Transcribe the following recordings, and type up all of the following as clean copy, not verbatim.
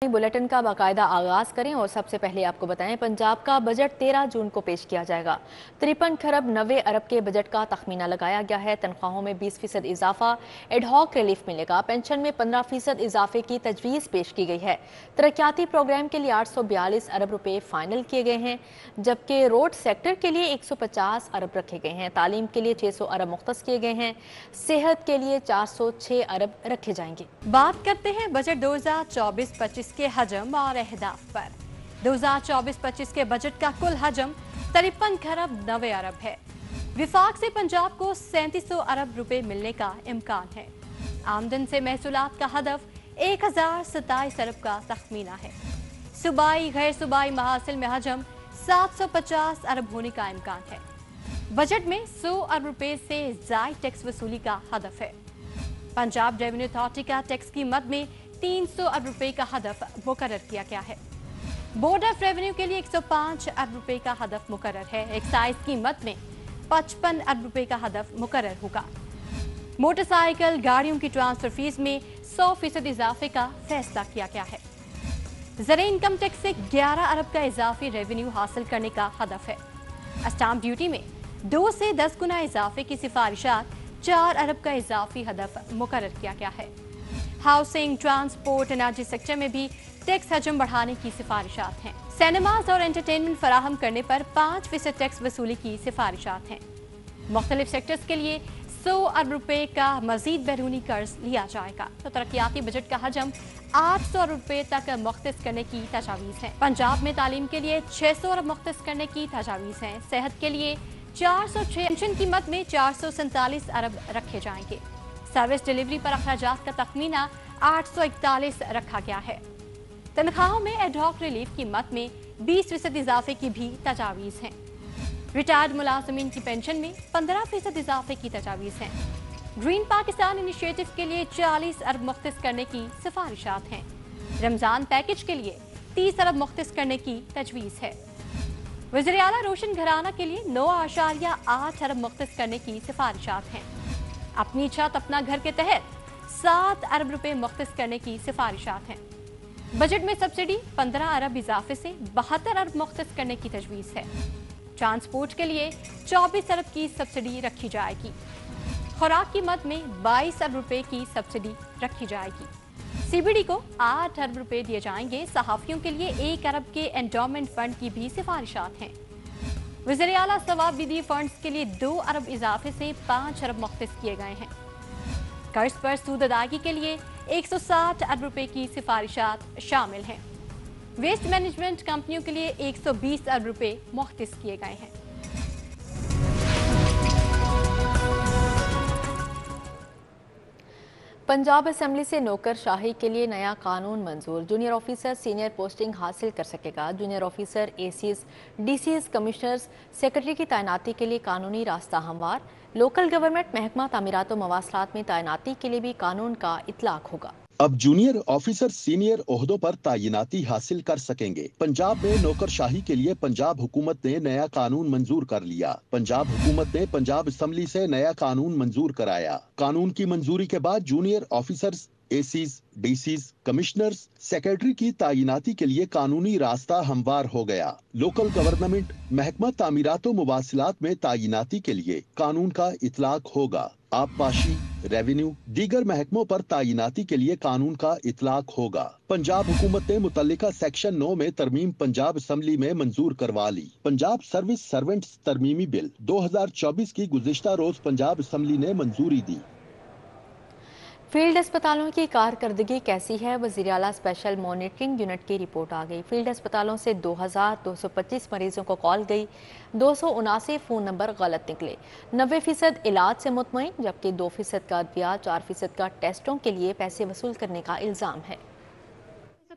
Bulletin का बाकायदा आगाज करें और सबसे पहले आपको बताएं पंजाब का बजट 13 जून को पेश किया जाएगा। 53 खरब 90 अरब के बजट का तखमीना लगाया गया है। तनख्वाहों में 20% इजाफा, एडहॉक रिलीफ मिलेगा। पेंशन में 15% इजाफे की तजवीज़ पेश की गई है। तरक्याती प्रोग्राम के लिए 842 अरब रुपए फाइनल किए गए हैं, जबकि रोड सेक्टर के लिए 150 अरब रखे गए हैं। तालीम के लिए 600 अरब मुख्तस किए गए हैं। सेहत के लिए 406 अरब रखे जाएंगे। बात करते हैं बजट 2024-25 के हजम और अहदाफ पर। 2024-25 के बजट का कुल हजम 53 खरब 90 अरब है। विफाक से पंजाब को 3700 अरब रुपए मिलने का इम्कान है। आमदन से महसूलात का हदफ 1027 अरब का तखमीना है। सूबाई गैर सूबाई महासिल में हजम 750 अरब होने का इम्कान है। बजट में 100 अरब रुपए से ज़ायद टैक्स वसूली का हदफ है। पंजाब रेवेन्यू अथॉरिटी का टैक्स की मद में 300 अरब रुपए का हदफ मुकर्रर किया गया है। बोर्ड ऑफ रेवेन्यू के लिए 105 अरब रुपए का हदफ मुकर्रर है। एक्साइज की मद में 55 अरब रुपए का हदफ मुकर्रर होगा। मोटरसाइकिल गाड़ियों की ट्रांसफर फीस में 100% इजाफे का फैसला किया गया है। ज़र इनकम टैक्स से 11 अरब का इजाफी रेवेन्यू हासिल करने का हदफ है। स्टाम्प ड्यूटी में 2 से 10 गुना इजाफे की सिफारिशात 4 अरब का इजाफी हदफ मुकर्रर किया गया है। हाउसिंग, ट्रांसपोर्ट, एनर्जी सेक्टर में भी टैक्स हजम बढ़ाने की सिफारिशात हैं। सिनेमाज और एंटरटेनमेंट फराहम करने पर 5% टैक्स वसूली की सिफारिशात हैं। मुख्तलिफ सेक्टर्स के लिए 100 अरब रुपए का मजीद बैरूनी कर्ज लिया जाएगा। तो तरक्याती बजट का हजम 800 अरब रुपए तक मुख्तस करने की तजावीज़ है। पंजाब में तालीम के लिए 600 अरब मुख्तस करने की तजावीज़ है। सेहत के लिए 406, पेंशन की मद में 447 अरब रखे जाएंगे। सर्विस डिलीवरी पर अखराजात का तखमीना 841 रखा गया है। तनख्वाहों में एडहॉक रिलीफ की मद में 20% इजाफे की भी तजावीज़ हैं। रिटायर्ड मुलाजमीन की पेंशन में 15% इजाफे की तजावीज़ हैं। ग्रीन पाकिस्तान इनिशिएटिव के लिए 40 अरब मुख्तस करने की सिफारिशात हैं। रमजान पैकेज के लिए 30 अरब मुख्तस करने की तजवीज़ है। वज़ीर आला रोशन घराना के लिए 9.8 अरब मुख्तस करने की सिफारिशात हैं। अपनी छत अपना घर के तहत 7 अरब रुपए मुख्तस करने की सिफारिशात हैं। बजट में सब्सिडी 15 अरब इजाफे से 72 अरब मुख्तस करने की तजवीज़ है। ट्रांसपोर्ट के लिए 24 अरब की सब्सिडी रखी जाएगी। खुराक की मद में 22 अरब रुपए की सब्सिडी रखी जाएगी। सीबीडी को 8 अरब रुपए दिए जाएंगे। सहाफियों के लिए 1 अरब के एंडोमेंट फंड की भी सिफारिशात हैं। वज़ीर आला सवाब विदी फंड्स के लिए 2 अरब इजाफे से 5 अरब मुख्तस किए गए हैं। कर्ज पर सूद अदायगी के लिए 160 अरब रुपए की सिफारिशात शामिल हैं। वेस्ट मैनेजमेंट कंपनियों के लिए 120 अरब रुपए मुख्तस किए गए हैं। पंजाब असेंबली से नौकरशाही के लिए नया कानून मंजूर। जूनियर ऑफिसर सीनियर पोस्टिंग हासिल कर सकेगा। Junior officer, ACs, DCs, commissioners, secretary की तैनाती के लिए कानूनी रास्ता हमवार। लोकल गवर्नमेंट महकमा तामीरात और मवासलात में तैनाती के लिए भी कानून का इतलाक होगा। अब जूनियर ऑफिसर सीनियर ओहदों पर तैनाती हासिल कर सकेंगे। पंजाब में नौकरशाही के लिए पंजाब हुकूमत ने नया कानून मंजूर कर लिया। पंजाब हुकूमत ने पंजाब असेंबली से नया कानून मंजूर कराया। कानून की मंजूरी के बाद junior officers, ACs, DCs, commissioners, secretary की तैनाती के लिए कानूनी रास्ता हमवार हो गया। लोकल गवर्नमेंट महकमा तामीरात व मुवासिलात में तैनाती के लिए कानून का इतलाक होगा। आबपाशी, रेवेन्यू, दीगर महकमों पर तैनाती के लिए कानून का इतलाक होगा। पंजाब हुकूमत ने मुतल्लिका सेक्शन 9 में तरमीम पंजाब असेंबली में मंजूर करवा ली। पंजाब सर्विस सर्वेंट्स तरमीमी बिल 2024 की गुज़िश्ता रोज पंजाब असेंबली ने मंजूरी दी। फील्ड अस्पतालों की कारकर्दगी कैसी है? वज़ीर आला स्पेशल मॉनिटरिंग यूनिट की रिपोर्ट आ गई। फील्ड अस्पतालों से 2225 मरीजों को कॉल गई। 279 फ़ोन नंबर गलत निकले। 90% इलाज से मुतमईन, जबकि 2% का अद्वियात, 4% का टेस्टों के लिए पैसे वसूल करने का इल्ज़ाम है।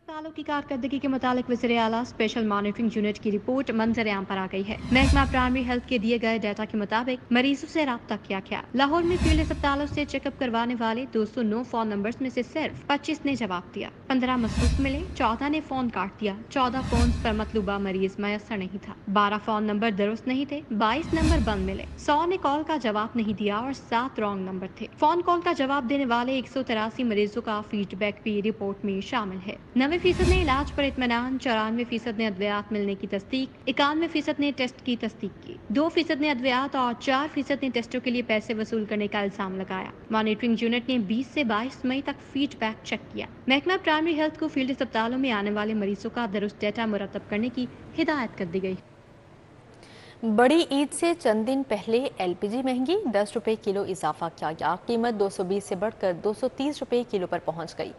अस्पतालों की कारकर्दगी के मुतालिक वज़ीर आला स्पेशल मॉनिटरिंग यूनिट की रिपोर्ट मंजर आम पर आ गई है। महकमा प्राइमरी हेल्थ के दिए गए डाटा के मुताबिक मरीजों से राब्ता किया गया। लाहौर में फील्ड अस्पतालों से चेकअप करवाने वाले 209 फोन नंबर्स में से सिर्फ 25 ने जवाब दिया। 15 मसरूफ मिले, 14 ने फोन काट दिया। 14 फोन पर मतलूबा मरीज मयसर नहीं था। 12 फोन नंबर दुरुस्त नहीं थे। 22 नंबर बंद मिले। 100 ने कॉल का जवाब नहीं दिया और 7 रॉन्ग नंबर थे। फोन कॉल का जवाब देने वाले 183 मरीजों का फीडबैक भी रिपोर्ट में शामिल है। 90 95% ने इलाज पर इत्मीनान, 94% ने अद्वियात मिलने की तस्दीक, 91% ने टेस्ट की तस्दीक की, 2% ने अद्वियात और 4% ने टेस्टों के लिए पैसे वसूल करने का इल्जाम लगाया। मॉनिटरिंग यूनिट ने 20 से 22 मई तक फीडबैक चेक किया। महकमा प्राइमरी हेल्थ को फील्ड अस्पतालों में आने वाले मरीजों का दुरुस्त डेटा मुरतब करने की हिदायत कर दी गई। बड़ी ईद से चंद दिन पहले एलपीजी महंगी, 10 रुपये किलो इजाफा किया गया। कीमत 220 से बढ़कर 230 रुपये किलो पर पहुंच गई।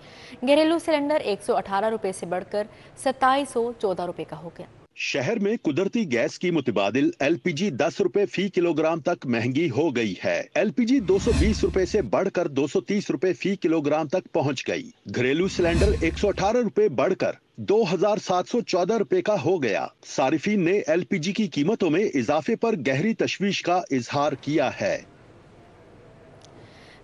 घरेलू सिलेंडर 118 रुपये से बढ़कर 2714 रुपये का हो गया। शहर में कुदरती गैस की मुतबादिल एलपीजी 10 रुपए फी किलोग्राम तक महंगी हो गई है। एलपीजी 220 रुपए से बढ़कर 230 रुपए फी किलोग्राम तक पहुंच गई। घरेलू सिलेंडर 118 रुपए बढ़कर 2714 रुपए का हो गया। सारिफीन ने एलपीजी की कीमतों में इजाफे पर गहरी तशवीश का इजहार किया है।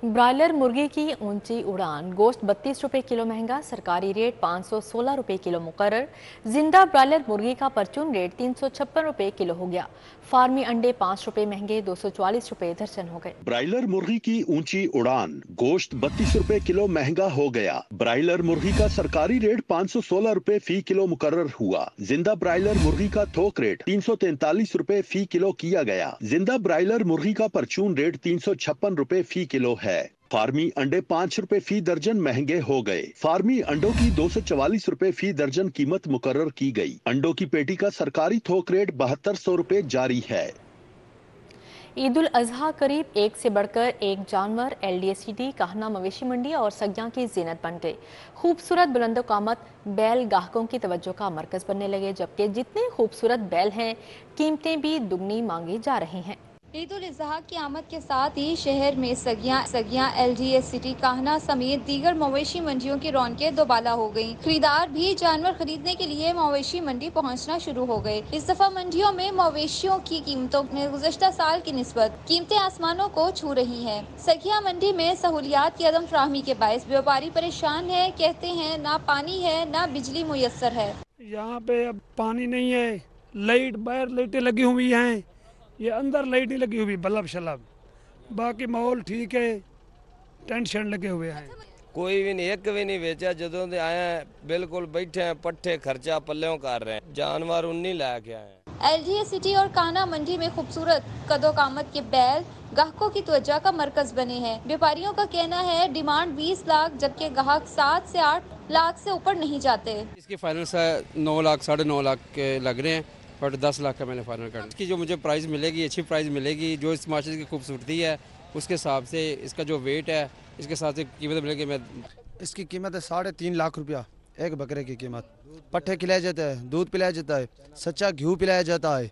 ब्रायलर मुर्गी की ऊंची उड़ान, गोश्त 32 रुपये किलो महंगा, सरकारी रेट 516 रुपये किलो मुकर्रर। जिंदा ब्रायलर मुर्गी का परचून रेट 356 रुपये किलो हो गया। फार्मी अंडे 5 रुपये महंगे, 244 रुपये दर्जन हो गए। ब्रायलर मुर्गी की ऊंची उड़ान, गोश्त 32 रुपए किलो महंगा हो गया। ब्रायलर मुर्गी का सरकारी रेट 516 रुपए फी किलो मुकर्रर हुआ। जिंदा ब्रायलर मुर्गी का थोक रेट 343 रुपए फी किलो किया गया। जिंदा ब्रायलर मुर्गी का परचून रेट 356 रुपए फी किलो है। फार्मी अंडे 5 रुपए फी दर्जन महंगे हो गए। फार्मी अंडों की 244 रुपए फी दर्जन कीमत मुकर्रर की गई। अंडों की पेटी का सरकारी थोक रेट 7200 रुपए जारी है। ईद उल अजहा करीब एक से बढ़कर एक जानवर एलडीएसीटी, काहना मवेशी मंडी और सगियां की जीनत बन गए। खूबसूरत बुलंदोकामत बैल गाहकों की तवज्जो का मरकज बनने लगे, जबकि जितने खूबसूरत बैल हैं कीमतें भी दुगनी मांगी जा रही हैं। ईद उल अजहा की आमद के साथ ही शहर में सगियां एलडीएसीटी, काहना समेत दीगर मवेशी मंडियों की रौनकें दोबाला हो गयी। खरीदार भी जानवर खरीदने के लिए मवेशी मंडी पहुंचना शुरू हो गए। इस दफा मंडियों में मवेशियों की कीमतों में गुज़श्ता साल की निस्बत कीमतें आसमानों को छू रही हैं। सगिया मंडी में सहूलियात की अदम फ्राहमी के बायस व्यापारी परेशान है। कहते हैं ना पानी है ना बिजली मुयस्सर है। यहाँ पे अब पानी नहीं है, लाइट बाहर लाइटें लगी हुई हैं, ये अंदर लाइट नहीं लगी हुई, बल्ब शलब, बाकी माहौल ठीक है, टेंट शेंट लगे हुए हैं। कोई भी नहीं, एक भी नहीं बेचा। जदों से आए हैं बिल्कुल बैठे हैं, पट्ठे खर्चा पल्लेों कर रहे हैं, जानवर उन्हीं ला के आए हैं। एलडीएसीटी और काहना मंडी में खूबसूरत कदो कामत के बैल गाहकों की तवज्जो का मरकज बने हैं। व्यापारियों का कहना है डिमांड 20 लाख, जबकि ग्राहक 7 से 8 लाख से ऊपर नहीं जाते। इसकी फाइनल 9 लाख 9.5 लाख के लग रहे हैं, बट 10 लाख का मैंने फाइनल कर। इसकी जो मुझे प्राइस मिलेगी, अच्छी प्राइस मिलेगी, जो इस माशरे की खूबसूरती है उसके हिसाब से, इसका जो वेट है इसके हिसाब से कीमत मिलेगी। मैं इसकी कीमत है 3.5 लाख रुपया एक बकरे की कीमत। पट्ठे खिलाया जाता है, दूध पिलाया जाता है, सच्चा घी पिलाया जाता है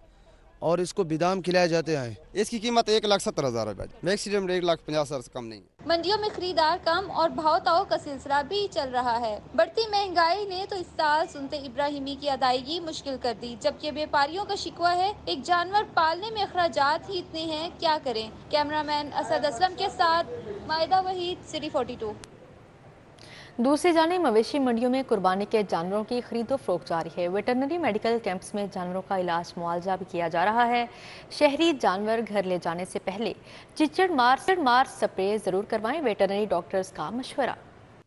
और इसको बादाम खिलाए जाते हैं। इसकी कीमत 1,70,000 है, मैक्सिमम 1,50,000 से कम नहीं। मंडियों में खरीदार कम और भाव ताव का सिलसिला भी चल रहा है। बढ़ती महंगाई ने तो इस साल सुनते इब्राहिमी की अदायगी मुश्किल कर दी, जबकि व्यापारियों का शिकवा है एक जानवर पालने में अखराजात ही इतने हैं, क्या करें। कैमरामैन असद असलम के साथ मायदा वहीद, सिटी 42। दूसरी जानिब मवेशी मंडियों में कुर्बानी के जानवरों की खरीदो फरोख्त जारी है। वेटरनरी मेडिकल कैंप्स में जानवरों का इलाज मुआवजा भी किया जा रहा है। शहरी जानवर घर ले जाने से पहले चिचड़ मार स्प्रे जरूर करवाएं, वेटरनरी डॉक्टर्स का मशवरा।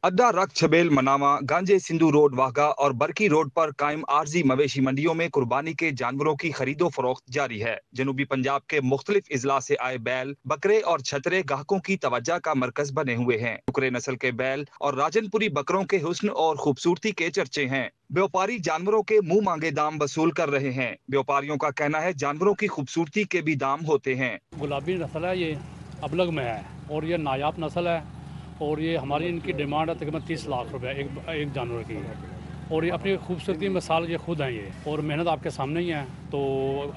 अड्डा रख छबेल, मनावा, गांजे सिंधु रोड, वाघा और बरकी रोड पर कायम आरजी मवेशी मंडियों में कुर्बानी के जानवरों की खरीदो फरोख्त जारी है। जनूबी पंजाब के मुख्तलिफ इजला से आए बैल, बकरे और छतरे गाहकों की तवज्जो का मरकज बने हुए हैं। टुकरे नस्ल के बैल और राजनपुरी बकरों के हुस्न और खूबसूरती के चर्चे हैं। व्यापारी जानवरों के मुंह मांगे दाम वसूल कर रहे हैं। व्यापारियों का कहना है जानवरों की खूबसूरती के भी दाम होते हैं। गुलाबी नस्ल है, ये अबलग में है और ये नायाब नस्ल है और ये हमारी इनकी डिमांड है तकरीबन 30 लाख रुपए एक जानवर की है। और ये अपनी खूबसूरती मिसाल ये खुद हैं ये, और मेहनत आपके सामने ही है। तो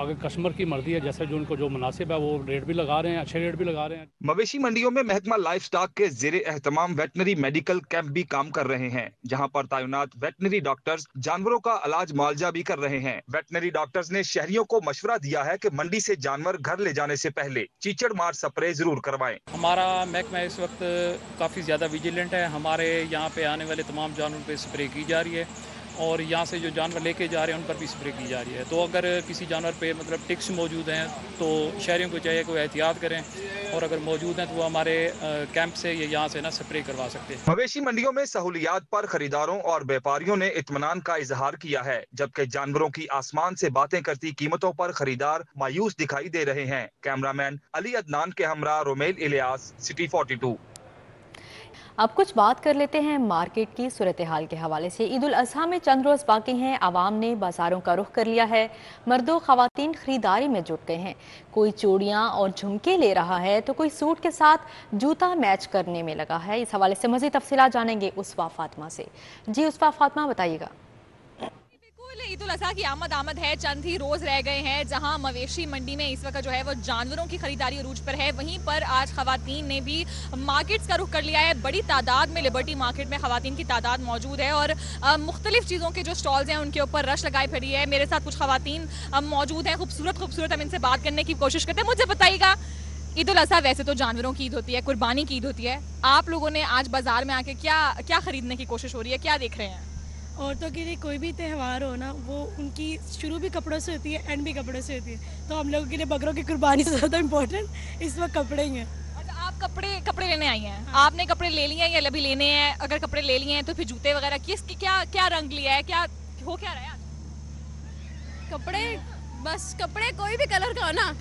अगर कस्टमर की मर्जी है, जैसे जो उनको जो मुनासिब है वो रेट भी लगा रहे हैं, अच्छे रेट भी लगा रहे हैं। मवेशी मंडियों में महकमा लाइफ स्टॉक के जेरे एहतमाम वेटनरी मेडिकल कैंप भी काम कर रहे हैं, जहां पर तैनात वेटनरी डॉक्टर्स जानवरों का इलाज मुआवजा भी कर रहे हैं। वेटनरी डॉक्टर्स ने शहरियों को मशवरा दिया है कि मंडी से जानवर घर ले जाने से पहले चीचड़ मार स्प्रे जरूर करवाएं। हमारा महकमा इस वक्त काफ़ी ज़्यादा विजिलेंट है। हमारे यहाँ पे आने वाले तमाम जानवरों पे स्प्रे की जा रही है और यहाँ से जो जानवर लेके जा रहे हैं उन पर भी स्प्रे की जा रही है। तो अगर किसी जानवर पे मतलब टिक्स मौजूद हैं तो शहरियों को चाहिए कोई एहतियात करें, और अगर मौजूद हैं तो वो हमारे कैंप से या यहाँ से ना स्प्रे करवा सकते हैं। मवेशी मंडियों में सहूलियात पर खरीदारों और व्यापारियों ने इत्मीनान का इजहार किया है, जबकि जानवरों की आसमान से बातें करती कीमतों पर खरीदार मायूस दिखाई दे रहे हैं। कैमरामैन अली अदनान के हमरा रोमेल इलियास, सिटी 42। अब कुछ बात कर लेते हैं मार्केट की सूरत हाल के हवाले से। ईद उल अजहा में चंद रोज़ बाकी हैं। आवाम ने बाज़ारों का रुख कर लिया है। मर्दों ख़वातीन खरीदारी में जुट गए हैं। कोई चूड़ियाँ और झुमके ले रहा है तो कोई सूट के साथ जूता मैच करने में लगा है। इस हवाले से मज़ीद तफसीलात जानेंगे उसवा फातिमा से। जी उसवा फातिमा, बताइएगा। ईद उल अज़हा की आमद है, चंद ही रोज रह गए हैं जहां मवेशी मंडी में इस वक्त जो है वो जानवरों की खरीदारी अरूज पर है। वहीं पर आज खवातीन ने भी मार्केट्स का रुख कर लिया है। बड़ी तादाद में लिबर्टी मार्केट में खवातीन की तादाद मौजूद है और मुख्तलिफ चीज़ों के जो स्टॉल्स हैं उनके ऊपर रश लगाई फिरी है। मेरे साथ कुछ खवातीन मौजूद हैं, खूबसूरत। हम इनसे बात करने की कोशिश करते हैं। मुझे बताइएगा, ईद उल अज़हा वैसे तो जानवरों की ईद होती है, कुर्बानी की ईद होती है, आप लोगों ने आज बाजार में आके क्या खरीदने की कोशिश हो रही है, क्या देख रहे हैं? औरतों के लिए कोई भी त्यौहार हो ना, वो उनकी शुरू भी कपड़ों से होती है, एंड भी कपड़ों से होती है। तो हम लोगों के लिए बकरों की कुर्बानी से ज़्यादा इम्पोर्टेंट इस वक्त कपड़े ही हैं। अच्छा, आप कपड़े लेने आई हैं? हाँ। आपने कपड़े ले लिए हैं या अभी लेने हैं? अगर कपड़े ले लिए हैं तो फिर जूते वगैरह क्या रंग लिया है, क्या हो क्या रहा है आज? कपड़े कोई भी कलर का हो ना,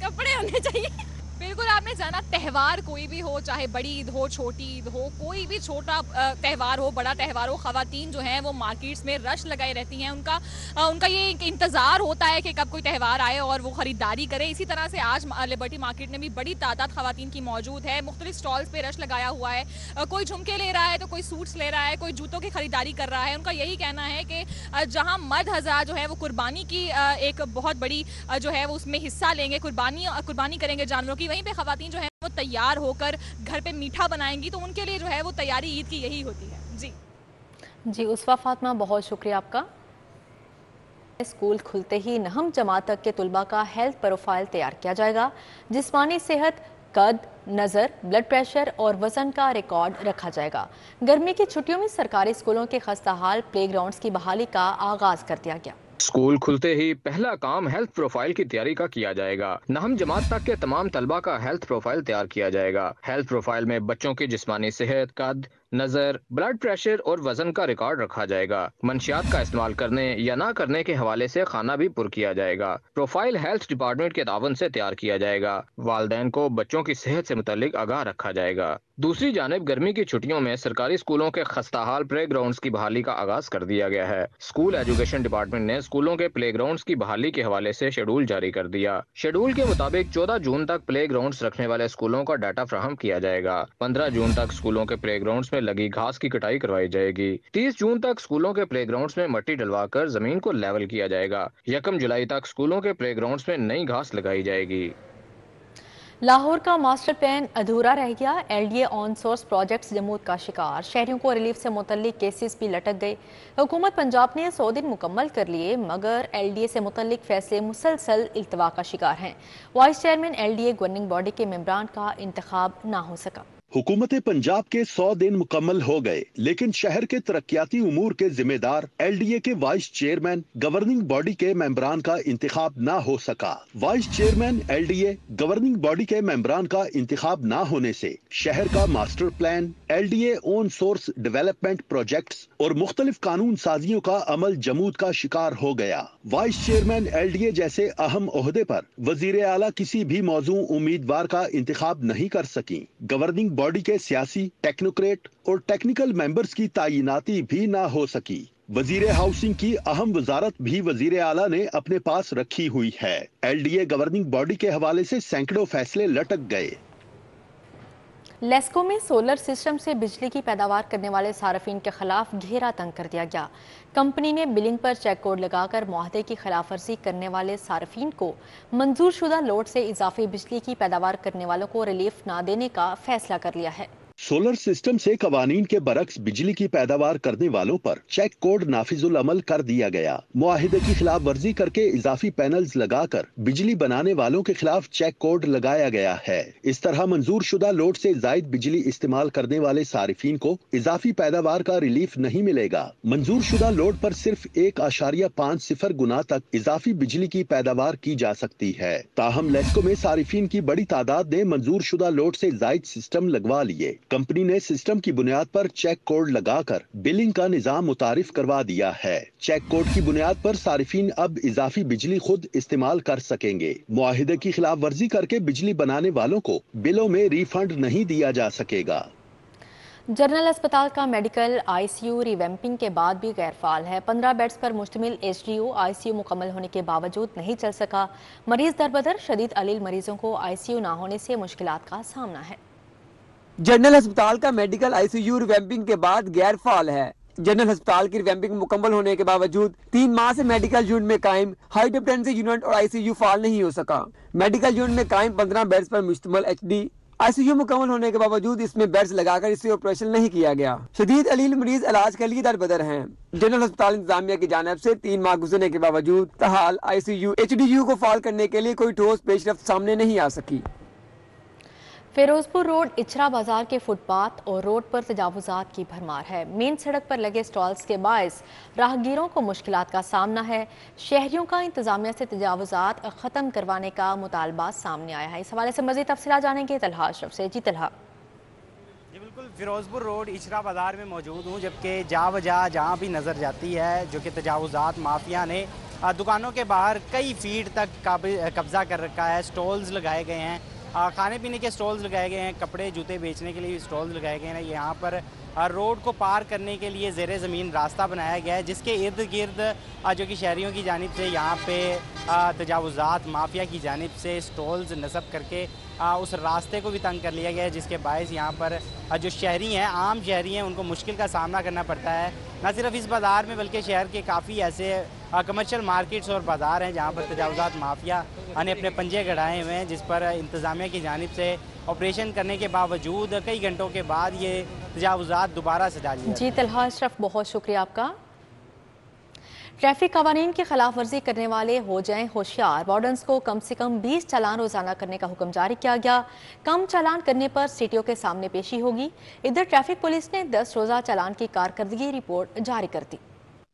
कपड़े होने चाहिए। बिल्कुल, आपने जाना त्यौहार कोई भी हो, चाहे बड़ी ईद हो, छोटी ईद हो, कोई भी छोटा त्यौहार हो, बड़ा त्यौहार हो, खवातीन जो हैं वो मार्केट्स में रश लगाई रहती हैं। उनका ये इंतज़ार होता है कि कब कोई त्यौहार आए और वो ख़रीदारी करें। इसी तरह से आज लिबर्टी मार्केट में भी बड़ी तादाद खवातीन की मौजूद है। मुख्तलिफ स्टॉल्स पे रश लगाया हुआ है। कोई झुमके ले रहा है तो कोई सूट्स ले रहा है, कोई जूतों की खरीदारी कर रहा है। उनका यही कहना है कि जहाँ मर्द हज़ार जो है वो कुर्बानी की एक बहुत बड़ी जो है वो उसमें हिस्सा लेंगे, कुर्बानी करेंगे जानवरों की, वहीं पे खवातीन जो है वो तैयार होकर घर पे मीठा बनाएंगी। तो उनके लिए जो है वो तैयारी ईद की यही होती है। जी उसवा फातिमा, बहुत शुक्रिया आपका। स्कूल खुलते ही नहम जमात तक के तुलबा का हेल्थ प्रोफाइल तैयार किया जाएगा। जिस्मानी सेहत, कद, नज़र, ब्लड प्रेशर और वजन का रिकॉर्ड रखा जाएगा। गर्मी की छुट्टियों में सरकारी स्कूलों के खस्ताहाल प्ले ग्राउंड्स की बहाली का आगाज कर दिया गया। स्कूल खुलते ही पहला काम हेल्थ प्रोफाइल की तैयारी का किया जाएगा। नहम जमात तक के तमाम तलबा का हेल्थ प्रोफाइल तैयार किया जाएगा। हेल्थ प्रोफाइल में बच्चों की जिस्मानी सेहत, कद, नजर, ब्लड प्रेशर और वजन का रिकॉर्ड रखा जाएगा। मंशियात का इस्तेमाल करने या ना करने के हवाले से खाना भी पुर किया जाएगा। प्रोफाइल हेल्थ डिपार्टमेंट के तावन से तैयार किया जाएगा। वालिदैन को बच्चों की सेहत से मुतालिक आगाह रखा जाएगा। दूसरी जानिब गर्मी की छुट्टियों में सरकारी स्कूलों के खस्ताहाल प्ले ग्राउंड्स की बहाली का आगाज कर दिया गया है। स्कूल एजुकेशन डिपार्टमेंट ने स्कूलों के प्ले ग्राउंड्स की बहाली के हवाले से शेड्यूल जारी कर दिया। शेड्यूल के मुताबिक 14 जून तक प्ले ग्राउंड्स रखने वाले स्कूलों का डाटा फ्राहम किया जाएगा। 15 जून तक स्कूलों के प्ले ग्राउंड्स में लगी घास की कटाई करवाई जाएगी। 30 जून तक स्कूलों के प्ले ग्राउंड्स में मट्टी डलवाकर जमीन को लेवल किया जाएगा। 1 जुलाई तक स्कूलों के प्ले ग्राउंड्स में नई घास लगाई जाएगी। लाहौर का मास्टर प्लान अधूरा रह गया। LDA ऑन सोर्स प्रोजेक्ट्स जमूत का शिकार। शहरियों को रिलीफ से मुतल्लिक केसेस भी लटक गए। हुकूमत पंजाब ने 100 दिन मुकम्मल कर लिए, मगर LDA से मुतल्लिक फैसले मुसलसल इल्तवा का शिकार हैं। Vice chairman LDA governing body के मेंबरान का इंतखाब ना हो सका। हुकूमत पंजाब के 100 दिन मुकम्मल हो गए, लेकिन शहर के तरक्याती उमूर के जिम्मेदार LDA के वाइस चेयरमैन गवर्निंग बॉडी के मेंबरान का इंतखाब ना हो सका। Vice chairman LDA governing body के मेंबरान का इंतखाब ना होने से शहर का master plan, LDA on source development projects और मुख्तलिफ कानून साजियों का अमल जमूत का शिकार हो गया। वाइस चेयरमैन LDA जैसे अहम ओहदे पर वजीर आला किसी भी मौजू उम्मीदवार का इंतखाब नहीं कर सकी। गवर्निंग बॉडी के सियासी, टेक्नोक्रेट और टेक्निकल मेंबर्स की तायिनाती भी ना हो सकी। वजीर हाउसिंग की अहम वजारत भी वजीर आला ने अपने पास रखी हुई है। LDA गवर्निंग बॉडी के हवाले से सैकड़ों फैसले लटक गए। लेस्को में सोलर सिस्टम से बिजली की पैदावार करने वाले सार्फिन के खिलाफ घेरा तंग कर दिया गया। कंपनी ने बिलिंग पर चेक कोड लगाकर मुआहदे की खिलाफ वर्जी करने वाले सार्फिन को मंजूर शुदा लोड से इजाफी बिजली की पैदावार करने वालों को रिलीफ ना देने का फैसला कर लिया है। सोलर सिस्टम से कवानीन के बरक्स बिजली की पैदावार करने वालों पर चेक कोड नाफिजुल अमल कर दिया गया। मुआहिदे की खिलाफ वर्जी करके इजाफी पैनल्स लगाकर बिजली बनाने वालों के खिलाफ चेक कोड लगाया गया है। इस तरह मंजूर शुदा लोड से जायद बिजली इस्तेमाल करने वाले सारिफीन को इजाफी पैदावार का रिलीफ नहीं मिलेगा। मंजूर शुदा लोड पर सिर्फ 1.50 गुना तक इजाफी बिजली की पैदावार की जा सकती है। ताहम लेस्को में सारिफीन की बड़ी तादाद ने मंजूर शुदा लोड से जायद सिस्टम लगवा लिए। कंपनी ने सिस्टम की बुनियाद पर चेक कोड लगाकर बिलिंग का निजाम मुतारिफ करवा दिया है। चेक कोड की बुनियाद पर सारिफीन अब इजाफी बिजली खुद इस्तेमाल कर सकेंगे। मुआहिदे की खिलाफ वर्जी करके बिजली बनाने वालों को बिलों में रिफंड नहीं दिया जा सकेगा। जनरल अस्पताल का मेडिकल आईसीयू रिवैम्पिंग के बाद भी गैरफाल है। 15 बेड्स पर मुश्तमिल एचडीयू आईसीयू मुकम्मल होने के बावजूद नहीं चल सका। मरीज दरबदर, शदीद अलील मरीजों को आईसीयू ना होने से मुश्किलात का सामना है। जनरल अस्पताल का मेडिकल आईसीयू रिवैम्पिंग के बाद गैरफाल है। जनरल अस्पताल की रिवैम्पिंग मुकम्मल होने के बावजूद 3 माह से मेडिकल यूनिट में कायम हाई टेंसिव यूनिट और आईसीयू फाल नहीं हो सका। मेडिकल यूनिट में कायम 15 बेड्स पर मुश्तमिल एचडी आईसीयू मुकम्मल होने के बावजूद इसमें बेड्स लगाकर इसे ऑपरेशन नहीं किया गया। शदीद अलील मरीज इलाज के लिए दरबदर हैं। जनरल अस्पताल इंतजामिया की जानिब से 3 माह गुजरने के बावजूद तहाल आईसीयू एचडीयू को फाल करने के लिए कोई ठोस पेशरफ्त सामने नहीं आ सकी। फिरोजपुर रोड इचरा बाजार के फुटपाथ और रोड पर तजावुजात की भरमार है। मेन सड़क पर लगे स्टॉल्स के बायस राहगीरों को मुश्किलात का सामना है। शहरियों का इंतजामिया से तजावुजात ख़त्म करवाने का मुतालबा सामने आया है। इस हवाले से मज़ीद तफसीलात जानेंगे तलहा अशरफ से। जी तलहा। जी बिल्कुल, फिरोजपुर रोड इचरा बाजार में मौजूद हूँ, जबकि जहाँ भी नज़र जाती है जो कि तजावुजात माफिया ने दुकानों के बाहर कई फीट तक कब्जा कर रखा है। स्टॉल्स लगाए गए हैं, खाने पीने के स्टॉल्स लगाए गए हैं, कपड़े जूते बेचने के लिए स्टॉल्स लगाए गए हैं। यहाँ पर रोड को पार करने के लिए ज़ेरे ज़मीन रास्ता बनाया गया है, जिसके इर्द गिर्द जो कि शहरियों की जानिब से यहाँ पे तजावुजात माफिया की जानिब से स्टॉल्स नस्ब करके उस रास्ते को भी तंग कर लिया गया है, जिसके बायस यहाँ पर जो शहरी हैं, आम शहरी हैं, उनको मुश्किल का सामना करना पड़ता है। न सिर्फ इस बाज़ार में बल्कि शहर के काफ़ी ऐसे कमर्शियल मार्केट्स और बाज़ार हैं जहाँ पर तजावुजात माफिया ने अपने पंजे गड़ाए हुए हैं, जिस पर इंतज़ामिया की जानिब से ऑपरेशन करने के बावजूद कई घंटों के बाद ये तजावुजात दोबारा सजा लिया। जी तलहा अशरफ, बहुत शुक्रिया आपका। ट्रैफिक कवानीन की खिलाफ वर्जी करने वाले हो जाएं होशियार। वार्डन्स को कम से कम 20 चालान रोजाना करने का हुक्म जारी किया गया। कम चालान करने पर सीटीओ के सामने पेशी होगी। इधर ट्रैफिक पुलिस ने 10 रोजा चालान की कारकर्दगी रिपोर्ट जारी कर दी।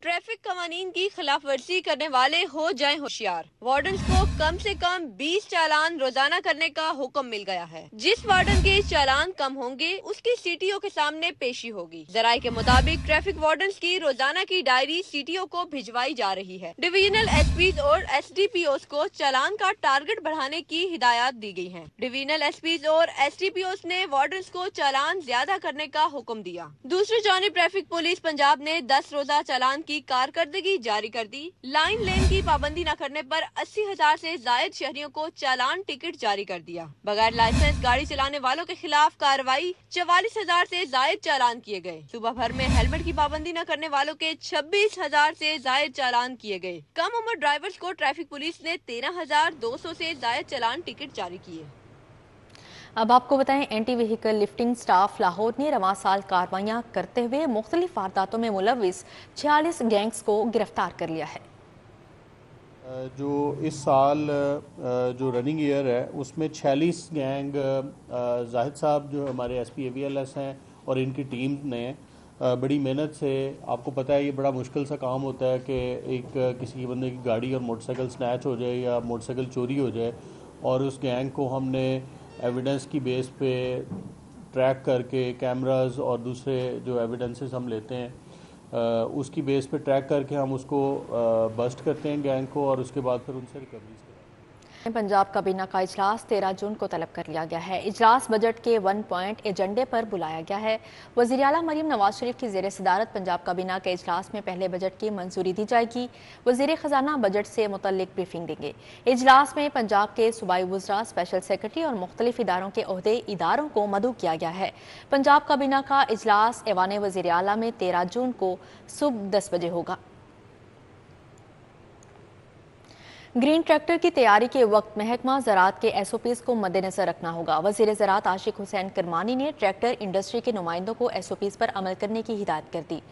ट्रैफिक कवानीन की खिलाफ वर्जी करने वाले हो जाएं होशियार। वार्डन को कम से कम 20 चालान रोजाना करने का हुक्म मिल गया है। जिस वार्डन के चालान कम होंगे उसकी सीटीओ के सामने पेशी होगी। जराये के मुताबिक ट्रैफिक वार्डन की रोजाना की डायरी सीटीओ को भिजवाई जा रही है। डिविजनल एसपी और एसडीपीओ को चालान का टारगेट बढ़ाने की हिदायत दी गई है। डिविजनल एसपी और एसडीपीओ ने वार्डन को चालान ज्यादा करने का हुक्म दिया। दूसरी जानिब ट्रैफिक पुलिस पंजाब ने 10 रोजा चालान की कारकर्दगी जारी कर दी। लाइन लेन की पाबंदी न करने पर 80,000 से जायद शहरियों को चालान टिकट जारी कर दिया। बगैर लाइसेंस गाड़ी चलाने वालों के खिलाफ कार्रवाई, 44,000 से जायद चालान किए गए। सुबह भर में हेलमेट की पाबंदी न करने वालों के 26,000 से जायद चालान किए गए। कम उम्र ड्राइवर्स को ट्रैफिक पुलिस ने 13,200 से जायद चालान टिकट जारी किए। अब आपको बताएं, anti vehicle lifting staff Lahore ने रवां साल कार्रवाइयां करते हुए मुख्तलिफ वारदातों में मुलविस 46 गैंग्स को गिरफ्तार कर लिया है। जो इस साल जो रनिंग ईयर है उसमें 46 गैंग जाहिद साहब जो हमारे एसपी AVLS हैं और इनकी टीम ने बड़ी मेहनत से, आपको पता है ये बड़ा मुश्किल सा काम होता है कि एक किसी बंदे की गाड़ी और मोटरसाइकिल स्नैच हो जाए या मोटरसाइकिल चोरी हो जाए, और उस गैंग को हमने एविडेंस की बेस पे ट्रैक करके कैमरास और दूसरे जो एविडेंसेस हम लेते हैं उसकी बेस पे ट्रैक करके हम उसको बस्ट करते हैं गैंग को, और उसके बाद फिर उनसे रिकवरीज करते हैं। पंजाब काबीना का इजलास 13 जून को तलब कर लिया गया है। इजलास बजट के 1 पॉइंट एजेंडे पर बुलाया गया है। वज़ीर आला मरीम नवाज शरीफ की ज़ेर सदारत पंजाब काबीना के इजलास में पहले बजट की मंजूरी दी जाएगी। वज़ीर ख़जाना बजट से मुतल्लिक ब्रीफिंग देंगे। इजलास में पंजाब के सूबाई वज़रा, स्पेशल सेक्रेटरी और मुख्तलिफ इदारों के ओहदे इदारों को मदऊ किया गया है। पंजाब काबीना का इजलास ऐवान वज़ीर आला में 13 जून को सुबह 10 बजे होगा। ग्रीन ट्रैक्टर की तैयारी के वक्त महकमा ज़राअत के SOPs को मद्देनजर रखना होगा। वज़ीर ज़राअत आशिक हुसैन करमानी ने ट्रैक्टर इंडस्ट्री के नुमाइंदों को SOPs पर अमल करने की हिदायत कर दी।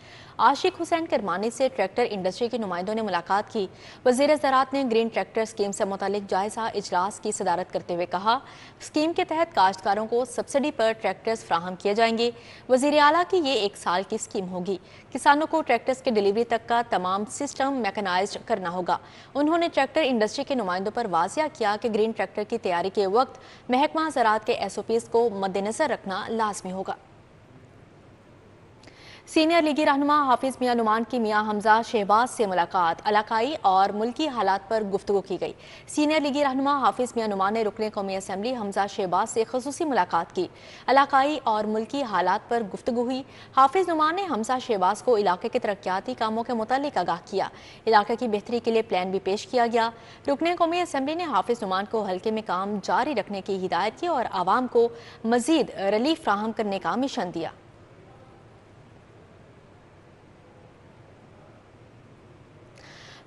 आशिक हुसैन करमानी से ट्रैक्टर इंडस्ट्री के नुमाइंदों ने मुलाकात की। वज़ीर ज़राअत ने ग्रीन ट्रैक्टर स्कीम से मुतालिक जायज़ा इजलास की सदारत करते हुए कहा, स्कीम के तहत काश्तकारों को सब्सिडी पर ट्रैक्टर्स फ्राहम किए जाएंगे। वज़ीर आला की ये 1 साल की स्कीम होगी। किसानों को ट्रैक्टर्स के डिलीवरी तक का तमाम सिस्टम मैकेनाइज्ड करना होगा। उन्होंने ट्रैक्टर इंडस्ट्री के नुमाइंदों पर वाज़िया किया कि ग्रीन ट्रैक्टर की तैयारी के वक्त महकमा ज़राअत के SOPs को मद्देनजर रखना लाजमी होगा। सीनियर लीगी रहनुमा हाफिज मियां नुमान की मियां हमजा शहबाज से मुलाकात, इलाकाई और मुल्की हालात पर गुफ्तगू की गई। सीनियर लीगी रहनुमा हाफिज मियां नुमान ने रुकने कौमी असम्बली हमजा शहबाज से खुसूसी मुलाकात की। इलाकाई और मुल्की हालात पर गुफ्तगू हुई। हाफिज नुमान ने हमजा शहबाज को इलाके के तरक्याती कामों के मुतालिक आगाह किया। इलाके की बेहतरी के लिए प्लान भी पेश किया गया। रुकने कौमी असम्बली ने हाफिज नुमान को हल्के में काम जारी रखने की हिदायत की और आवाम को मजीद रिलीफ फ्राहम करने का मिशन दिया।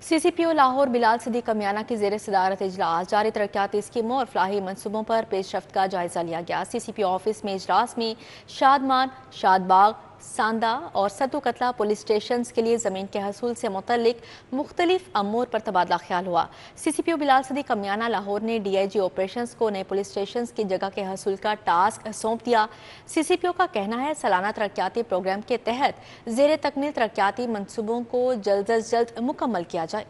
CCPO लाहौर बिलाल सिद्दीक कमियाना की ज़ेर सदारत इजलास जारी तरक्याती स्कीमों और फलाही मनसूबों पर पेशरफ्त का जायजा लिया गया। CCPO ऑफिस में इजलास में शादमान, शादबाग, सांदा और सतु कतला पुलिस स्टेशन के लिए ज़मीन के हसूल से मुतल्लिक मुख्तलिफ अमूर पर तबादला ख्याल हुआ। CCPO बिलाल सिद्दीक कमियाना लाहौर ने DIG ऑपरेशंस को नए पुलिस स्टेशन की जगह के हसूल का टास्क सौंप दिया। CCPO का कहना है सालाना तरक्याती प्रोग्राम के तहत ज़ेर तकमील तरक्याती मनसूबों को जल्द अज जल्द मुकम्मल किया जाए।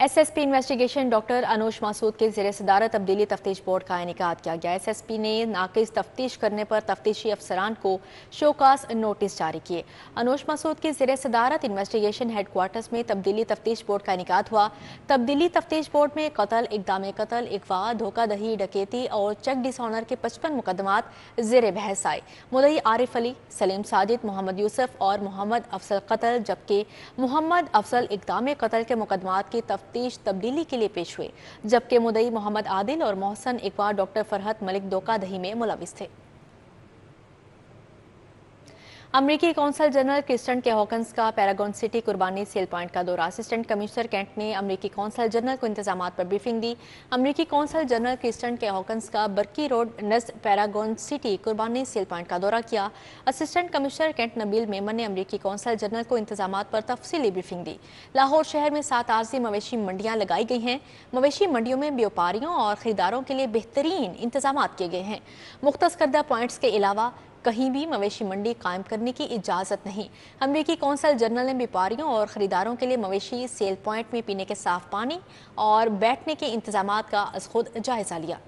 SSP इन्वेस्टिगेशन डॉक्टर अनुज मासूद के ज़ेर सदारत तब्दीली तफ्तीश बोर्ड का इनेकाद किया गया। SSP ने नाकिस तफ्तीश करने पर तफ्तीशी अफसरान को शोकास नोटिस जारी किए। अनुज मासूद की ज़ेर सदारत इन्वेस्टिगेशन हेडक्वार्टर्स में तब्दीली तफ्तीश बोर्ड का इनेकाद हुआ। तब्दीली तफ्तीश बोर्ड में कत्ल, इक़दाम कत्ल, अगवा, धोखाधड़ी, डकैती और चेक डिसऑनर के 55 मुकदमात ज़ेर बहस आए। मुद्दई आरिफ अली, सलीम साजिद, मोहम्मद यूसुफ और मोहम्मद अफसल कत्ल जबकि मोहम्मद अफसल इक़दाम कत्ल के मुकदमात की तफ्तीश तब्दीली के लिए पेश हुए, जबकि मुद्दई मोहम्मद आदिल और मोहसन अगवा डॉक्टर फरहत मलिक धोखाधड़ी में मुलविस थे। अमरीकी कौंसल जनरल क्रिस्टन के हॉकन्स का पैरागॉन सिटी कुर्बानी सेल पॉइंट का दौरा। असिस्टेंट कमिश्नर कैंट ने अमरीकी कौंसल जनरल को इंतजामात पर ब्रीफिंग दी। अमरीकी कौंसल जनरल क्रिस्टन के हॉकन्स का बर्की रोड नज़ पैरागॉन सिटी कुर्बानी सेल पॉइंट का दौरा किया। Assistant commissioner cantt Nabeel Memon ने अमरीकी कौंसल जनरल को इंतजामात पर तफसीली ब्रीफिंग दी। लाहौर शहर में 7 आरजी मवेशी मंडियाँ लगाई गई हैं। मवेशी मंडियों में व्यापारियों और खरीदारों के लिए बेहतरीन इंतजामात किए गए हैं। मुख्तस करदा पॉइंट्स के अलावा कहीं भी मवेशी मंडी कायम करने की इजाज़त नहीं। अमरीकी कौंसल जनरल ने व्यापारियों और ख़रीदारों के लिए मवेशी सेल पॉइंट में पीने के साफ पानी और बैठने के इंतजामात का अज़ खुद जायज़ा लिया।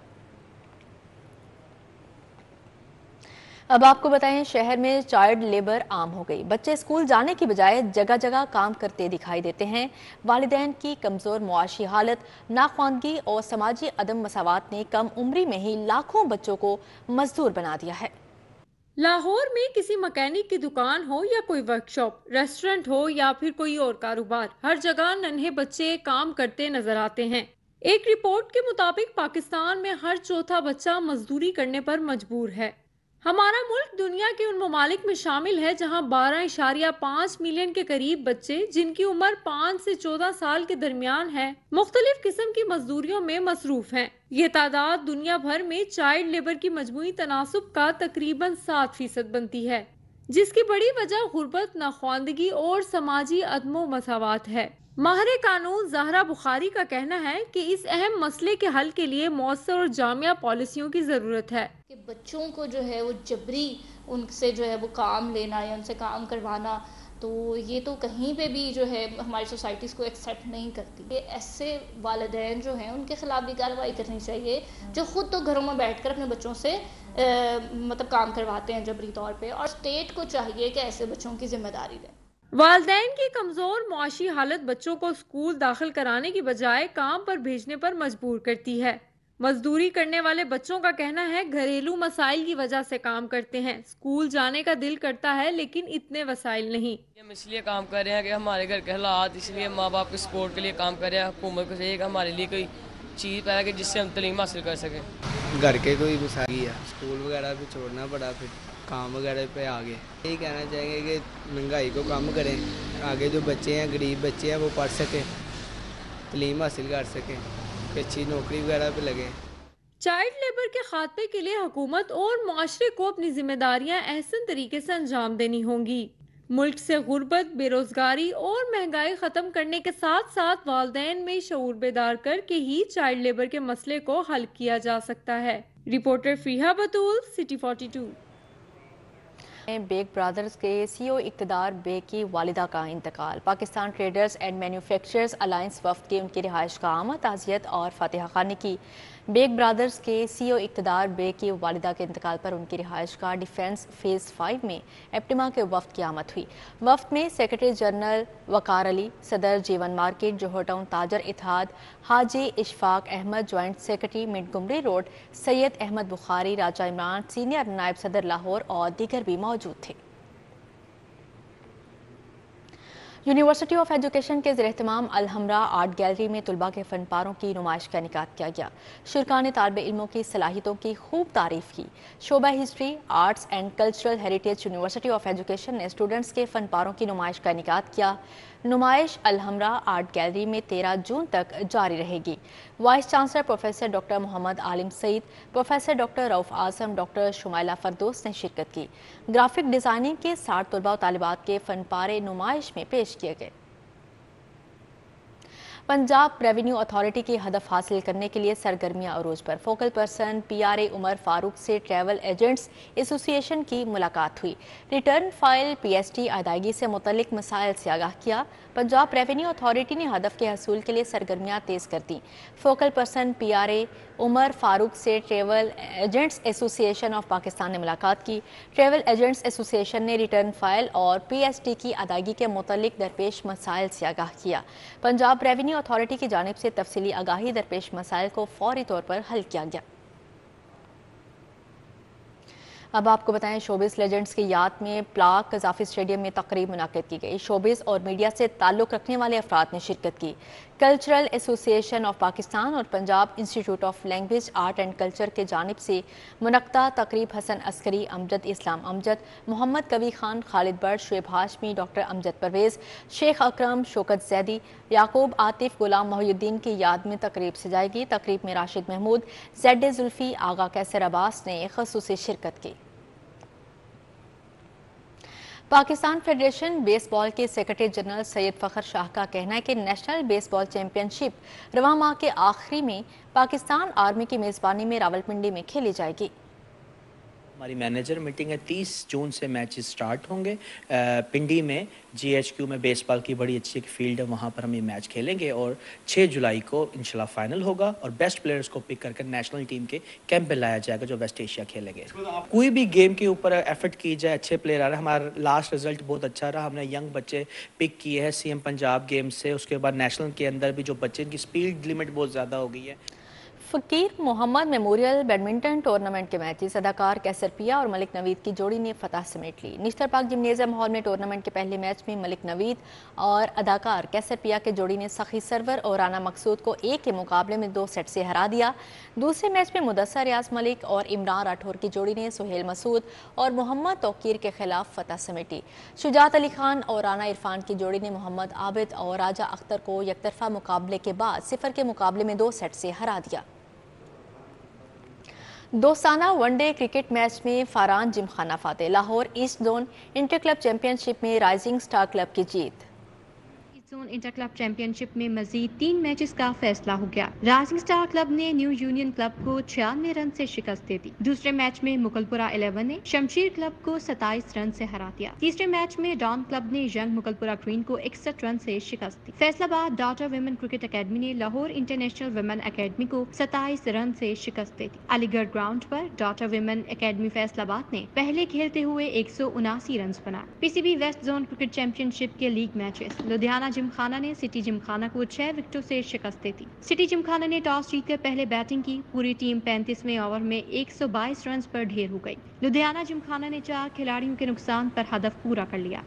अब आपको बताएं, शहर में चाइल्ड लेबर आम हो गई। बच्चे स्कूल जाने की बजाय जगह जगह काम करते दिखाई देते हैं। वालिदैन की कमज़ोर मुआशी हालत, नाख्वानगी और समाजी अदम मसावात ने कम उम्री में ही लाखों बच्चों को मजदूर बना दिया है। लाहौर में किसी मैकेनिक की दुकान हो या कोई वर्कशॉप, रेस्टोरेंट हो या फिर कोई और कारोबार, हर जगह नन्हे बच्चे काम करते नजर आते हैं। एक रिपोर्ट के मुताबिक पाकिस्तान में हर चौथा बच्चा मजदूरी करने पर मजबूर है। हमारा मुल्क दुनिया के उन ममालिक में शामिल है जहां 12.5 मिलियन के करीब बच्चे जिनकी उम्र 5 से 14 साल के दरमियान है, मुख्तलिफ किस्म की मजदूरियों में मसरूफ हैं। ये तादाद दुनिया भर में चाइल्ड लेबर की मजमूई तनासुब का तकरीबन 7% बनती है, जिसकी बड़ी वजह गुर्बत, नाख्वानदगी और समाजी अदमो मसावात है। माहिर कानून ज़हरा बुखारी का कहना है कि इस अहम मसले के हल के लिए मौसर और जामिया पॉलिसियों की ज़रूरत है कि बच्चों को जो है वो जबरी उनसे जो है वो काम लेना या उनसे काम करवाना, तो ये तो कहीं पे भी जो है हमारी सोसाइटीज़ को एक्सेप्ट नहीं करती। ये ऐसे वालिदैन जो हैं उनके खिलाफ भी कार्रवाई करनी चाहिए जो ख़ुद तो घरों में बैठकर अपने बच्चों से मतलब काम करवाते हैं जबरी तौर पे, और स्टेट को चाहिए कि ऐसे बच्चों की जिम्मेदारी लें। वालिदैन की कमजोर मुआशी हालत बच्चों को स्कूल दाखिल कराने की बजाय काम पर भेजने पर मजबूर करती है। मजदूरी करने वाले बच्चों का कहना है घरेलू मसाइल की वजह से काम करते हैं। स्कूल जाने का दिल करता है लेकिन इतने वसाइल नहीं। हम इसलिए काम कर रहे हैं कि हमारे घर के हालात, इसलिए माँ बाप के सपोर्ट के लिए काम कर रहे हैं। हुकूमत को चाहिए कि हमारे लिए कोई चीज़ पैदा कि जिससे हम तलीम हासिल कर सकें। घर के कोई मसाइल है, स्कूल वगैरह भी छोड़ना पड़ा, फिर काम वगैरह पे आ गए। यही कहना चाहेंगे कि महंगाई को कम करें आगे जो बच्चे हैं, गरीब बच्चे हैं, वो पढ़ सकें, तालीम हासिल कर सकें, कि अच्छी नौकरी वगैरह पे लगें। चाइल्ड लेबर के खात्मे के लिए हुकूमत और मुआशरे को अपनी जिम्मेदारियां अहसन तरीके से अंजाम देनी होंगी। मुल्क से गुर्बत, बेरोजगारी और महंगाई ख़त्म करने के साथ साथ वालिदैन में शऊर बेदार करके ही चाइल्ड लेबर के मसले को हल किया जा सकता है। Reporter Fariha Batool, city 42। Baig brothers के CEO इक़्तिदार बेग की वालिदा का इंतकाल। Pakistan traders and manufacturers alliance वफ़द की उनकी रिहाइश का आमद, ताज़ियत और फातिहा खानी की। बेग ब्रदर्स के CEO इक़्तिदार बेग की वालिदा के इंतकाल पर उनकी रिहाइश का डिफेंस फेज़ 5 में एप्टिमा के वफ़द की आमद हुई। वफ़द में सेक्रेटरी जनरल वकार अली, सदर जीवन मार्केट, जोहर टाउन ताजर इत्तेहाद, Haji Ishfaq Ahmad, joint secretary Montgomery road, Syed Ahmad Bukhari, Raja Imran, senior नायब सदर लाहौर और दीगर भी मौजूद थे। यूनिवर्सिटी ऑफ एजुकेशन के ज़ेर-एहतमाम अल-हमरा आर्ट गैलरी में तुलबा के फ़नपारों की नुमाइश का इनेकाद किया गया। शुरका ने तालिब इल्मों की सलाहियतों की खूब तारीफ़ की। शोबा history, arts and cultural heritage university of education ने स्टूडेंट्स के फ़नपारों की नुमाइश का इनेकाद किया। नुमाइश अल-हमरा आर्ट गैलरी में 13 जून तक जारी रहेगी। Vice chancellor professor doctor Mohammad Alim Saeed, professor doctor Rauf Azam, doctor Shumaila Firdous ने शिरकत की। ग्राफिक डिज़ाइनिंग के 60 तलबा और तालिबात के फ़नपारे नुमाइश में पेश किए गए। पंजाब रेवेन्यू अथॉरिटी की हदफ हासिल करने के लिए सरगर्मियां अरूज पर। Focal person PRA Umar Farooq से ट्रैवल एजेंट्स एसोसिएशन की मुलाकात हुई। रिटर्न फाइल PST अदायगी से मुतल्लिक मसाइल से आगाह किया। पंजाब रेवेन्यू अथॉरिटी ने हदफ के हसूल के लिए सरगर्मियां तेज़ कर दी। Focal person PRA Umar Farooq से travel agents association of Pakistan ने मुलाकात की। ट्रैवल एजेंट्स एसोसिएशन ने रिटर्न फाइल और PST की अदायगी के मुतल्लिक दरपेश मसाइल से आगाह किया। पंजाब रेवेन्यू अथॉरिटी की जानिब से तफसीली आगाही दरपेश मसाइल को फौरी तौर पर हल किया गया। अब आपको बताएं, शोबिस लेजेंड्स की याद में प्लाक कज़ाफी स्टेडियम में तकरीब मुनाकिद की गई। शोबिस और मीडिया से ताल्लुक़ रखने वाले अफराद ने शिरकत की। कल्चरल एसोसिएशन ऑफ पाकिस्तान और Punjab institute of language, art and culture के जानिब से मुनक्ता तकरीब हसन अस्करी, अमजद इस्लाम अमजद, मोहम्मद कवी खान, खालिद बट, शुएब हाशमी, डॉक्टर अमजद परवेज़, शेख अकरम, शौकत जैदी, याकूब आतिफ, गुलाम मोहिउद्दीन की याद में तकरीब सजाएगी। तकरीब में राशिद महमूद, ज़ेड जुल्फी, आगा कैसर अब्बास ने ख़ुसूसी शिरकत की। पाकिस्तान फेडरेशन बेसबॉल के सेक्रेटरी जनरल सैयद फ़खर शाह का कहना है कि नेशनल बेसबॉल चैंपियनशिप रवां माह के आखिरी में पाकिस्तान आर्मी की मेज़बानी में रावलपिंडी में खेली जाएगी। हमारी मैनेजर मीटिंग है, 30 जून से मैचेस स्टार्ट होंगे। पिंडी में GHQ में बेसबॉल की बड़ी अच्छी एक फील्ड है, वहाँ पर हम ये मैच खेलेंगे और 6 जुलाई को इंशाल्लाह फाइनल होगा और बेस्ट प्लेयर्स को पिक करके नेशनल टीम के कैंप पे लाया जाएगा जो वेस्ट एशिया खेलेंगे। कोई भी गेम के ऊपर एफर्ट की जाए, अच्छे प्लेयर आ रहे हैं। हमारा लास्ट रिजल्ट बहुत अच्छा रहा, हमने यंग बच्चे पिक किए हैं CM पंजाब गेम से। उसके बाद नेशनल के अंदर भी जो बच्चे, इनकी स्पीड लिमिट बहुत ज़्यादा हो गई है। फ़कीर मोहम्मद मेमोरियल बैडमिंटन टूर्नामेंट के मैचेस अदाकार कैसर पिया और मलिक नवीद की जोड़ी ने फतह समेट ली। निश्तर पाक जिम्नेजियम हॉल में टूर्नामेंट के पहले मैच में मलिक नवीद और अदाकार कैसर पिया के जोड़ी ने सखी सरवर और राना मकसूद को 1 के मुकाबले में 2 सेट से हरा दिया। दूसरे मैच में मुदस्सर रियाज मलिक और इमरान राठौर की जोड़ी ने सुहेल मसूद और मोहम्मद तौकीर के खिलाफ फतह समेटी। शुजात अली खान और राना इरफान की जोड़ी ने मोहम्मद आबिद और राजा अख्तर को यकतरफा मुकाबले के बाद 0 के मुकाबले में 2 सेट से हरा दिया। दोस्ताना वनडे क्रिकेट मैच में फारान जिमखाना फाते। Lahore east zone inter club championship में राइजिंग स्टार क्लब की जीत। जोन इंटर क्लब चैंपियनशिप में मजीद 3 मैचेस का फैसला हो गया। राइजिंग स्टार क्लब ने न्यू यूनियन क्लब को 96 रन से शिकस्त दे दी। दूसरे मैच में मुगलपुरा 11 ने शमशीर क्लब को 27 रन से हरा दिया। तीसरे मैच में डॉन क्लब ने यंग मुगलपुरा ग्रीन को 61 रन से शिकस्त दी। Faisalabad data women cricket academy ने लाहौर इंटरनेशनल विमेन अकेडमी को 27 रन से शिकस्त दे दी। अलीगढ़ ग्राउंड पर डाटा विमेन अकेडमी फैसलाबाद ने पहले खेलते हुए 179 रन बनाए। PCB west zone cricket championship के लीग मैचेस। लुधियाना जिमखाना ने सिटी जिमखाना को 6 विकेटों से शिकस्त दी थी। सिटी जिमखाना ने टॉस जीतकर पहले बैटिंग की। पूरी टीम 35वें ओवर में 122 रन पर ढेर हो गई। लुधियाना जिमखाना ने 4 खिलाड़ियों के नुकसान पर हदफ पूरा कर लिया।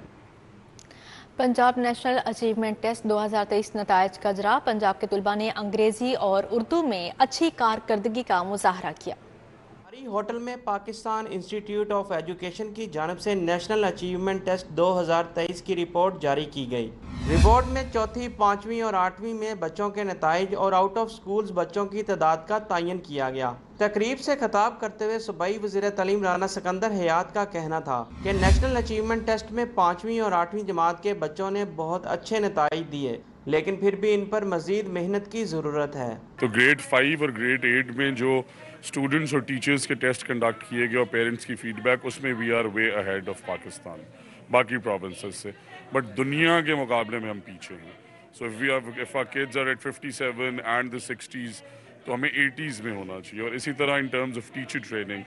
पंजाब नेशनल अचीवमेंट टेस्ट 2023 नतायज का जरा। पंजाब के तुलबा ने अंग्रेजी और उर्दू में अच्छी कारकर्दगी का मुजाहरा किया। हमारी ہوٹل میں پاکستان انسٹیٹیوٹ آف ایجوکیشن کی جانب سے نیشنل اچیومنٹ ٹیسٹ 2023 کی رپورٹ جاری کی گئی۔ رپورٹ میں چوتھی، پانچویں اور آٹھویں میں بچوں کے نتائج اور آؤٹ آف سکولز بچوں کی تعداد کا تعین کیا گیا۔ تقریب سے خطاب کرتے ہوئے صوبائی وزیر تعلیم رانا سکندر حیات کا کہنا تھا کہ نیشنل اچیومنٹ ٹیسٹ میں پانچویں اور آٹھویں جماعت کے بچوں نے بہت اچھے نتائج دیے، لیکن پھر بھی ان پر مزید محنت کی ضرورت ہے۔ تو گریڈ 5 اور گریڈ 8 میں جو اسٹوڈنٹس اور ٹیچرز کے ٹیسٹ کنڈکٹ کیے گئے اور پیرنٹس کی فیڈ بیک، اس میں we are way ahead of Pakistan باقی پروونسز سے، بٹ دنیا کے مقابلے میں ہم پیچھے ہیں۔ سو if our kids are at 57 and the 60s تو ہمیں 80s میں ہونا چاہیے۔ اور اسی طرح in terms of teacher training,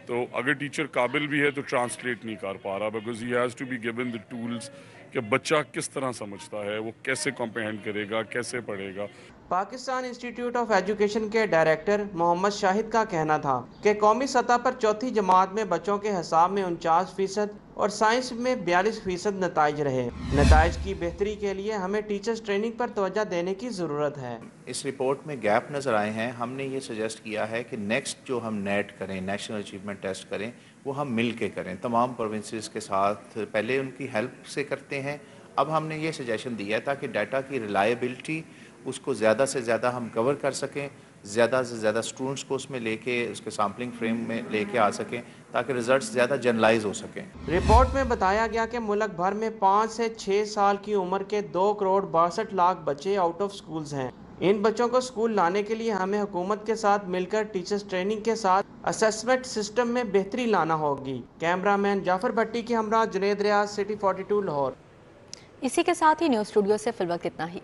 تو اگر ٹیچر قابل بھی ہے تو ٹرانسلیٹ نہیں کر پا رہا، because he has to be given the tools کہ بچہ کس طرح سمجھتا ہے، وہ کیسے کمپریہینڈ کرے گا، کیسے پڑھے گا۔ پاکستان انسٹیٹیوٹ آف ایجوکیشن کے ڈائریکٹر محمد شاہد کا کہنا تھا کہ قومی سطح پر چوتھی جماعت میں بچوں کے حساب میں 49% اور سائنس میں 42% نتائج رہے۔ نتائج کی بہتری کے لیے ہمیں ٹیچرز ٹریننگ پر توجہ دینے کی ضرورت ہے۔ اس رپورٹ میں گیپ نظر آئے ہیں، ہم نے یہ سجیسٹ کیا ہے کہ نیکسٹ جو ہم نیٹ کریں، نیشنل اچیومنٹ ٹیسٹ کریں، وہ ہم مل کے کریں، تمام پروونسز کے ساتھ پہلے ان کی ہیلپ سے کرتے ہیں۔ اب ہم نے یہ سجیشن دیا ہے تاکہ ڈیٹا کی ریلائبلٹی اس کو زیادہ سے زیادہ ہم کور کر سکیں، زیادہ سے زیادہ سٹوڈنٹس کو اس میں لے کے اس کے سیمپلنگ فریم میں لے کے آ سکیں تاکہ ریزلٹس زیادہ جنرلائز ہو سکیں۔ رپورٹ میں بتایا گیا کہ ملک بھر میں 5 سے 6 سال کی عمر کے 2 کروڑ 62 لاکھ بچے آؤٹ آف سکولز ہیں۔ ان بچوں کو سکول لانے کے لیے ہمیں حکومت کے ساتھ مل کر ٹیچرز ٹریننگ کے ساتھ اسیسمنٹ سسٹم میں بہتری لانا ہوگی۔ کیمرہ مین جعفر بھٹی کے ہمراہ جنید ریاض، سٹی 42 لاہور۔ اسی کے ساتھ ہی نیوز اسٹوڈیو سے فی الوقت اتنا ہی۔